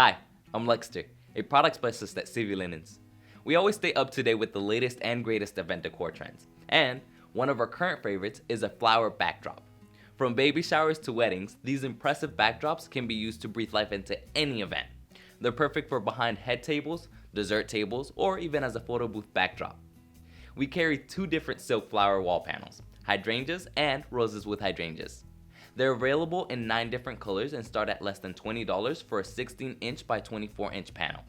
Hi, I'm Lexter, a product specialist at CV Linens. We always stay up to date with the latest and greatest event decor trends, and one of our current favorites is a flower backdrop. From baby showers to weddings, these impressive backdrops can be used to breathe life into any event. They're perfect for behind head tables, dessert tables, or even as a photo booth backdrop. We carry two different silk flower wall panels, hydrangeas and roses with hydrangeas. They're available in 9 different colors and start at less than $20 for a 16-inch by 24-inch panel.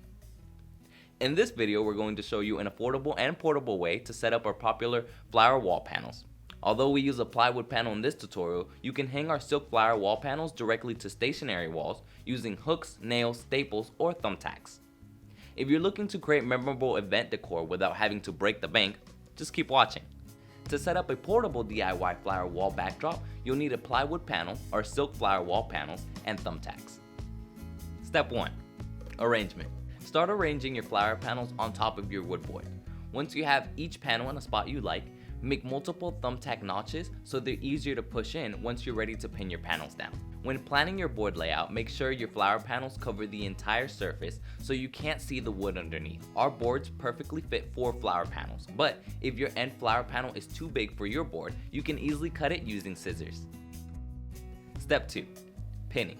In this video, we're going to show you an affordable and portable way to set up our popular flower wall panels. Although we use a plywood panel in this tutorial, you can hang our silk flower wall panels directly to stationary walls using hooks, nails, staples, or thumbtacks. If you're looking to create memorable event decor without having to break the bank, just keep watching. To set up a portable DIY flower wall backdrop, you'll need a plywood panel or silk flower wall panels and thumbtacks. Step 1. Arrangement. Start arranging your flower panels on top of your wood board. Once you have each panel in a spot you like, make multiple thumbtack notches so they're easier to push in once you're ready to pin your panels down. When planning your board layout, make sure your flower panels cover the entire surface so you can't see the wood underneath. Our boards perfectly fit 4 flower panels, but if your end flower panel is too big for your board, you can easily cut it using scissors. Step 2. Pinning.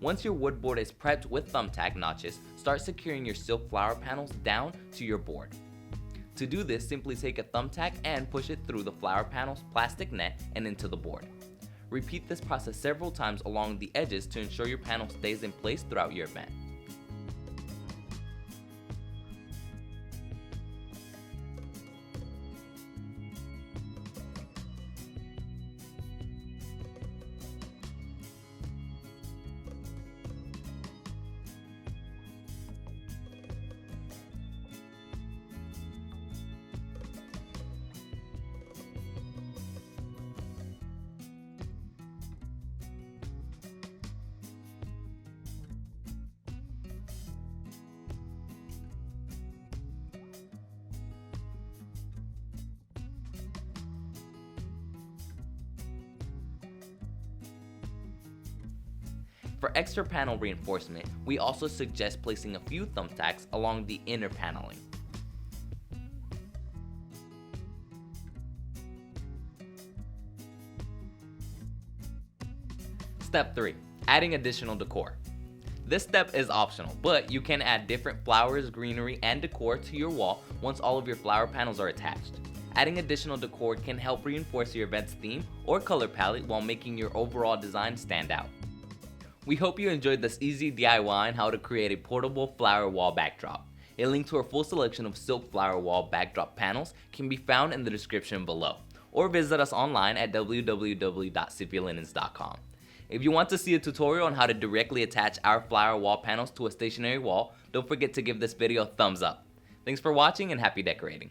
Once your wood board is prepped with thumbtack notches, start securing your silk flower panels down to your board. To do this, simply take a thumbtack and push it through the flower panel's plastic net and into the board. Repeat this process several times along the edges to ensure your panel stays in place throughout your event. For extra panel reinforcement, we also suggest placing a few thumbtacks along the inner paneling. Step 3. Adding additional decor. This step is optional, but you can add different flowers, greenery, and decor to your wall once all of your flower panels are attached. Adding additional decor can help reinforce your event's theme or color palette while making your overall design stand out. We hope you enjoyed this easy DIY on how to create a portable flower wall backdrop. A link to our full selection of silk flower wall backdrop panels can be found in the description below, or visit us online at www.cvlinens.com. If you want to see a tutorial on how to directly attach our flower wall panels to a stationary wall, don't forget to give this video a thumbs up. Thanks for watching and happy decorating.